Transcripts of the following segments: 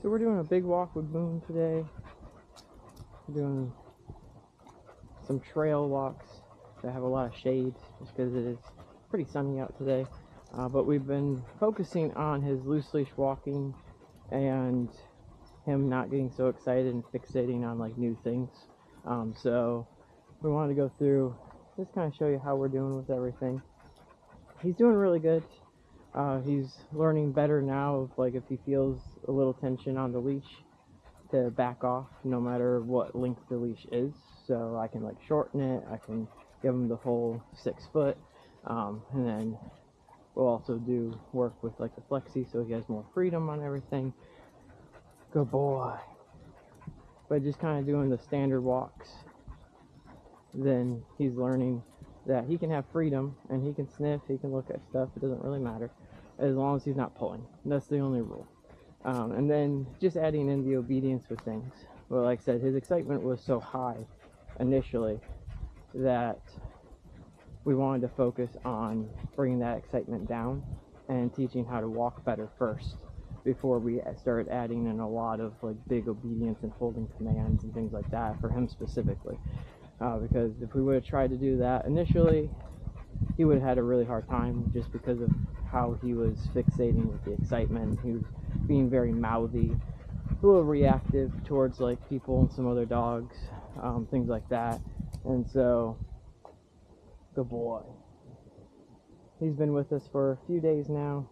So we're doing a big walk with Boone today. We're doing some trail walks that have a lot of shade just because it is pretty sunny out today. But we've been focusing on his loose leash walking and him not getting so excited and fixating on like new things. So we wanted to go through, just kind of show you how we're doing with everything. He's doing really good. He's learning better now of like if he feels a little tension on the leash to back off no matter what length the leash is. So I can like shorten it, I can give him the whole 6 foot, and then we'll also do work with like the flexi so he has more freedom on everything. Good boy. But just kind of doing the standard walks, then he's learning that he can have freedom and he can sniff, he can look at stuff, it doesn't really matter as long as he's not pulling. That's the only rule. And then just adding in the obedience with things. Well, like I said, his excitement was so high initially that we wanted to focus on bringing that excitement down and teaching how to walk better first before we started adding in a lot of like big obedience and holding commands and things like that for him specifically. Because if we would have tried to do that initially, he would have had a really hard time just because of how he was fixating with the excitement. He was being very mouthy, a little reactive towards like people and some other dogs, things like that. And so, good boy. He's been with us for a few days now.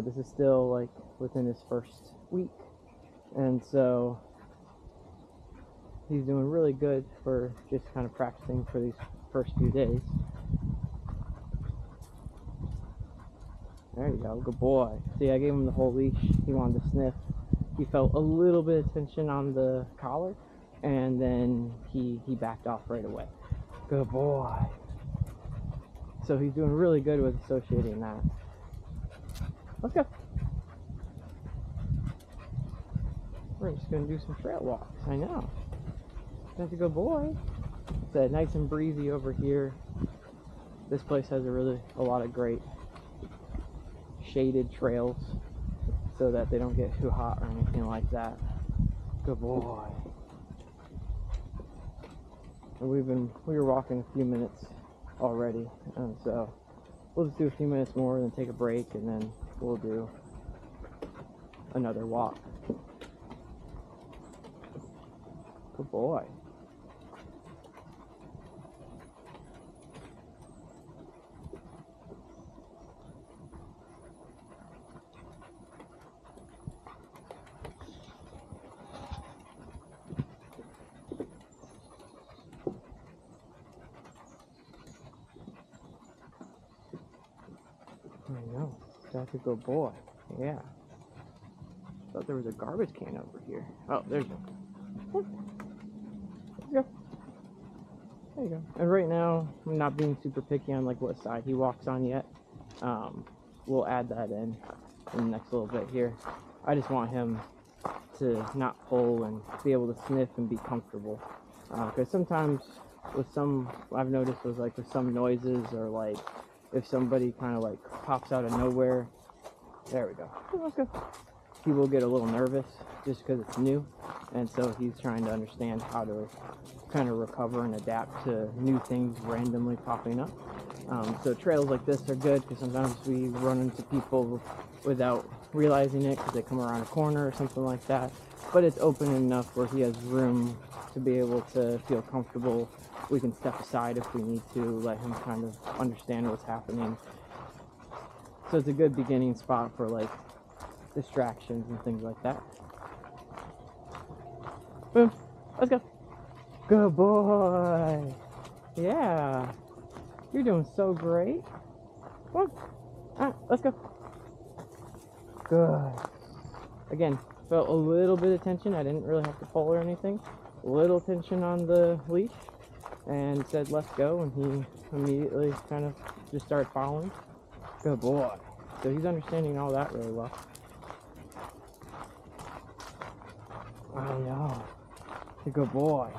This is still like within his first week, and so he's doing really good for just kind of practicing for these first few days. There you go, good boy. See, I gave him the whole leash. He wanted to sniff. He felt a little bit of tension on the collar, and then he backed off right away. Good boy. So he's doing really good with associating that. Let's go. We're just going to do some trail walks. I know. That's a good boy. It's nice and breezy over here. This place has a lot of great shaded trails so that they don't get too hot or anything like that. Good boy. And we were walking a few minutes already, and so we'll just do a few minutes more and then take a break, and then we'll do another walk. Good boy. I know. That's a good boy. Yeah. Thought there was a garbage can over here. Oh, there's one. Let's go. There you go. And right now, I'm not being super picky on like what side he walks on yet. We'll add that in the next little bit here. I just want him to not pull and be able to sniff and be comfortable. Because sometimes with some, I've noticed was like with some noises or like if somebody kind of like pops out of nowhere. There we go. Let's go. He will get a little nervous just because it's new, and so he's trying to understand how to kind of recover and adapt to new things randomly popping up. So trails like this are good because sometimes we run into people without realizing it because they come around a corner or something like that, but it's open enough where he has room to be able to feel comfortable. We can step aside if we need to, let him kind of understand what's happening. So it's a good beginning spot for like distractions and things like that. Boom. Let's go. Good boy. Yeah. You're doing so great. Come on. Let's go. Good. Again, felt a little bit of tension. I didn't really have to pull or anything. A little tension on the leash, and said let's go, and he immediately kind of just started following. Good boy. So he's understanding all that really well. I know. He's a good boy.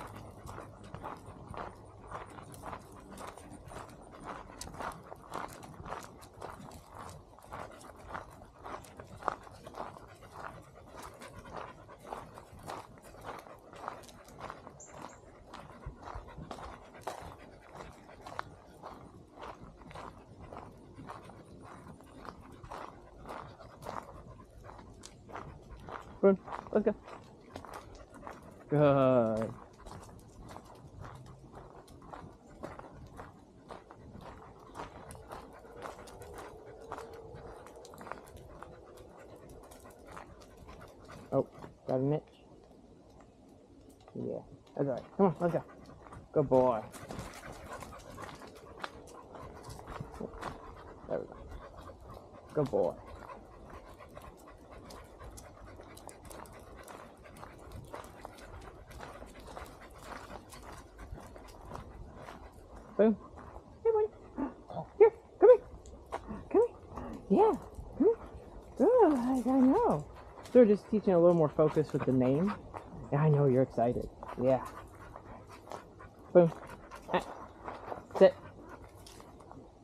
Boom. Let's go. Good. Oh, got an itch? Yeah, that's alright. Come on, let's go. Good boy. There we go. Good boy. Boom. Here, buddy. Here, come here. Come here. Yeah, come here. Good, I know. So we're just teaching a little more focus with the name. Yeah, I know you're excited. Yeah. Boom. Ah. Sit.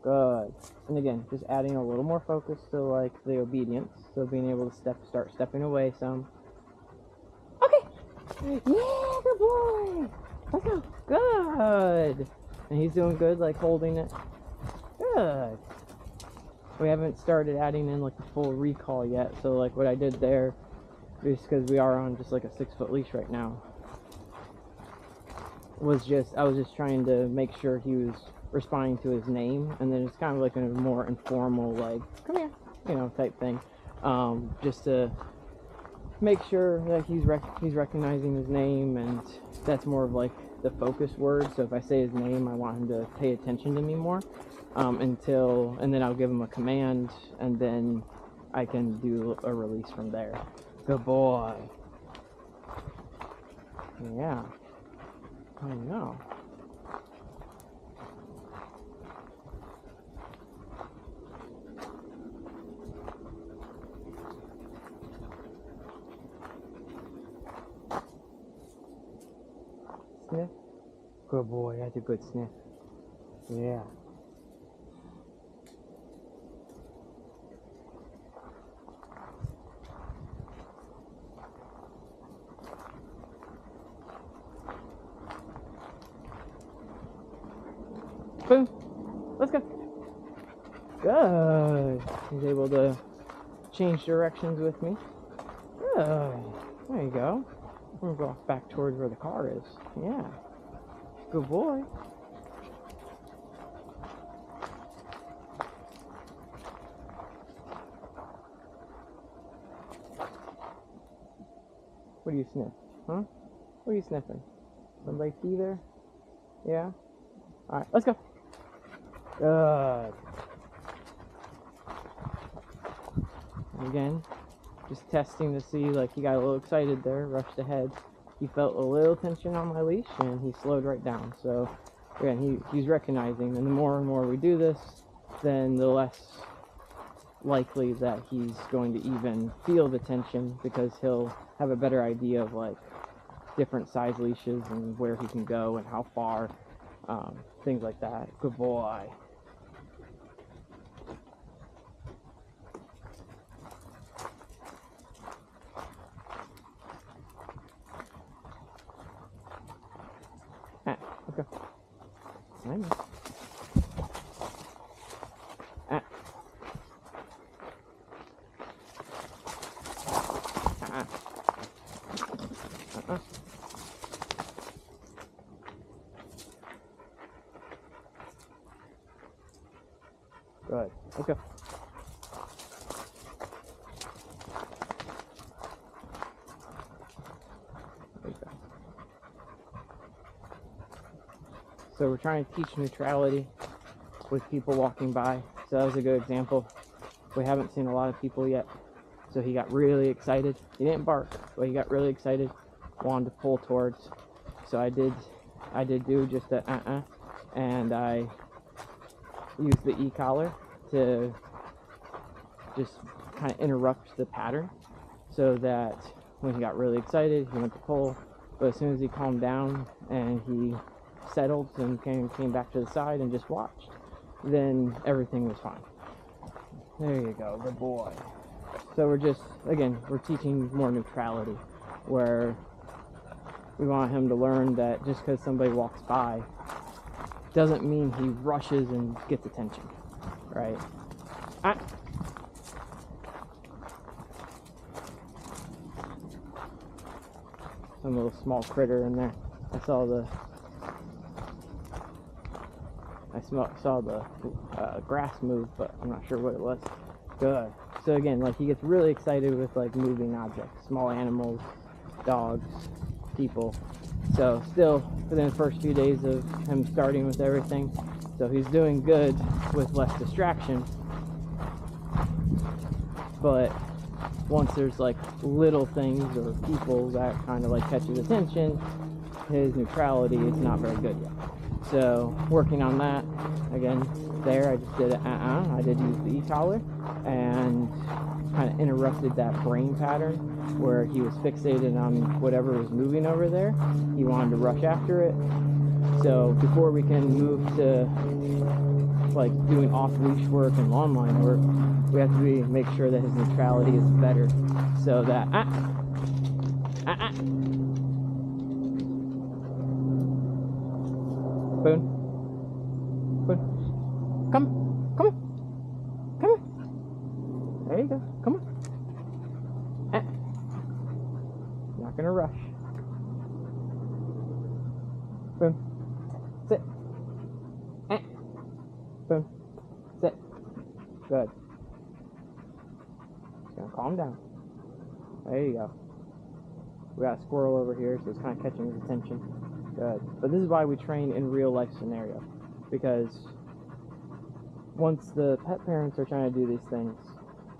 Good. And again, just adding a little more focus to like the obedience. So being able to start stepping away some. Okay. Yeah, good boy. Let's go. Good. And he's doing good, like holding it. Good. We haven't started adding in like the full recall yet. So like what I did there is because we are on just like a 6-foot leash right now. I was just trying to make sure he was responding to his name, and then it's kind of like a more informal, like, come here, you know, type thing. Just to make sure that he's recognizing his name, and that's more of like the focus word. So if I say his name, I want him to pay attention to me more, and then I'll give him a command, and then I can do a release from there. Good boy. Yeah. I know. Sniff. Good boy. That's a good sniff. Yeah. Boom. Let's go. Good. He's able to change directions with me. Good. There you go. I'm going to go back towards where the car is. Yeah. Good boy. What do you sniff? Huh? What are you sniffing? Somebody see there? Yeah? Alright, let's go. Good. Again, just testing to see, like, he got a little excited there, rushed ahead. He felt a little tension on my leash, and he slowed right down. So, again, he's recognizing, and the more and more we do this, then the less likely that he's going to even feel the tension, because he'll have a better idea of, like, different size leashes and where he can go and how far, things like that. Good boy. Ah, okay. I know. Ah. Good. Okay. So we're trying to teach neutrality with people walking by. So that was a good example. We haven't seen a lot of people yet. So he got really excited. He didn't bark, but he got really excited, wanted to pull towards. So I did do just a and I used the e-collar to just kind of interrupt the pattern, so that when he got really excited, he went to pull, but as soon as he calmed down and he settled and came back to the side and just watched, then everything was fine. There you go, good boy. So we're teaching more neutrality, where we want him to learn that just because somebody walks by doesn't mean he rushes and gets attention, right? some little small critter in there. I saw the grass move, but I'm not sure what it was. Good. So again, like, he gets really excited with like moving objects, small animals, dogs, people. So still within the first few days of him starting with everything, so he's doing good with less distraction. But once there's like little things or people that kind of like catch his attention, his neutrality is not very good yet. So working on that again. There I just did I did use the e-collar and kind of interrupted that brain pattern where he was fixated on whatever was moving over there. He wanted to rush after it. So before we can move to like doing off-leash work and lawn line work, we have to make sure that his neutrality is better, so that Boone, come on, there you go, come on, not gonna rush. Boom, sit, boom, sit, good. Just gonna calm down. There you go. We got a squirrel over here, so it's kind of catching his attention. Good. But this is why we train in real life scenario, because once the pet parents are trying to do these things,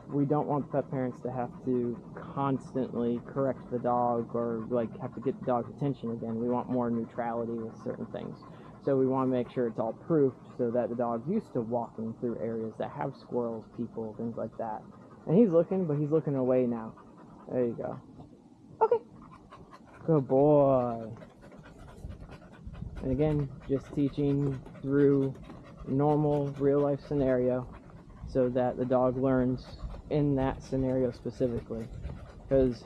we don't want pet parents to have to constantly correct the dog or like have to get the dog's attention again. We want more neutrality with certain things. So we want to make sure it's all proofed so that the dog's used to walking through areas that have squirrels, people, things like that. And he's looking, but he's looking away now. There you go. Okay. Good boy. And again, just teaching through normal real life scenario so that the dog learns in that scenario specifically. Because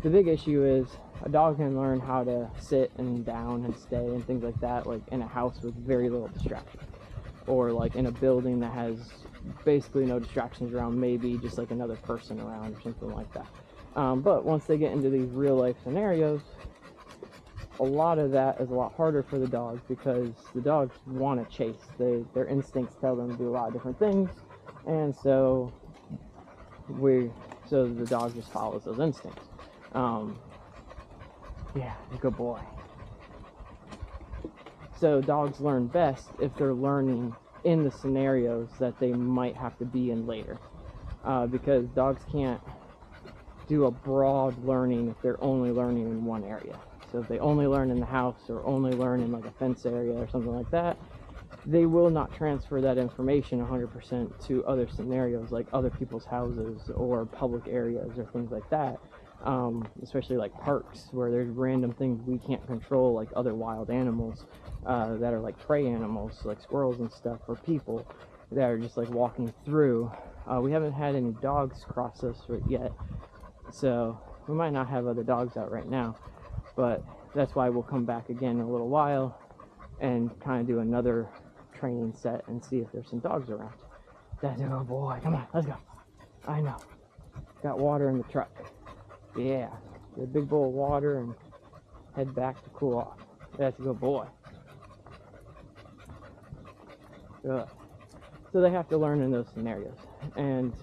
the big issue is a dog can learn how to sit and down and stay and things like that, like in a house with very little distraction, or like in a building that has basically no distractions around, maybe just like another person around or something like that. But once they get into these real life scenarios, a lot of that is a lot harder for the dogs, because the dogs want to chase. Their instincts tell them to do a lot of different things, and so the dog just follows those instincts. Yeah, good boy. So dogs learn best if they're learning in the scenarios that they might have to be in later, because dogs can't do a broad learning if they're only learning in one area. So if they only learn in the house or only learn in like a fence area or something like that, they will not transfer that information 100% to other scenarios like other people's houses or public areas or things like that. Especially like parks where there's random things we can't control, like other wild animals that are like prey animals like squirrels and stuff, or people that are just like walking through. We haven't had any dogs cross us yet, so we might not have other dogs out right now, but that's why we'll come back again in a little while and kind of do another training set and see if there's some dogs around. That's a good boy. Come on, let's go. I know. Got water in the truck. Yeah, get a big bowl of water and head back to cool off. That's a good boy. Good. So they have to learn in those scenarios, and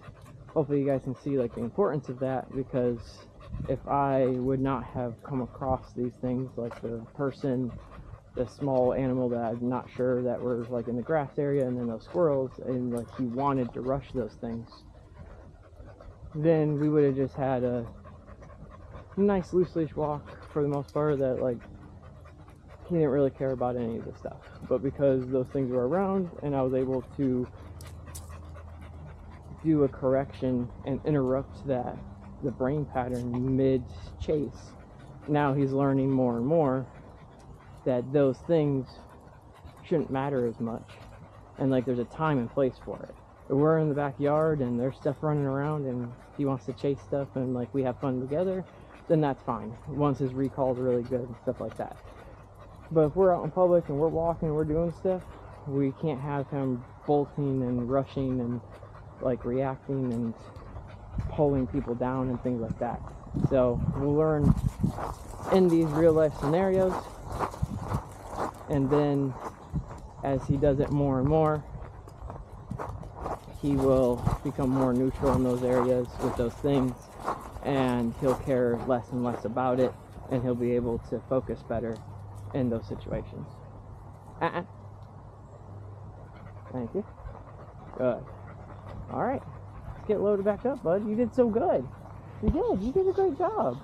hopefully you guys can see like the importance of that, because if I would not have come across these things, like the person, the small animal that I'm not sure that were like in the grass area, and then those squirrels, and like he wanted to rush those things, then we would have just had a nice loose-leash walk for the most part, that like he didn't really care about any of this stuff. But because those things were around and I was able to do a correction and interrupt the brain pattern mid-chase, now he's learning more and more that those things shouldn't matter as much, and like there's a time and place for it. If we're in the backyard and there's stuff running around and he wants to chase stuff and like we have fun together, then that's fine, once his recall's really good and stuff like that. But if we're out in public and we're walking and we're doing stuff, we can't have him bolting and rushing and like reacting and pulling people down and things like that. So we'll learn in these real life scenarios, and then as he does it more and more, he will become more neutral in those areas with those things, and he'll care less and less about it, and he'll be able to focus better in those situations. Thank you. Good. Alright. Let's get loaded back up, bud. You did so good. You did a great job.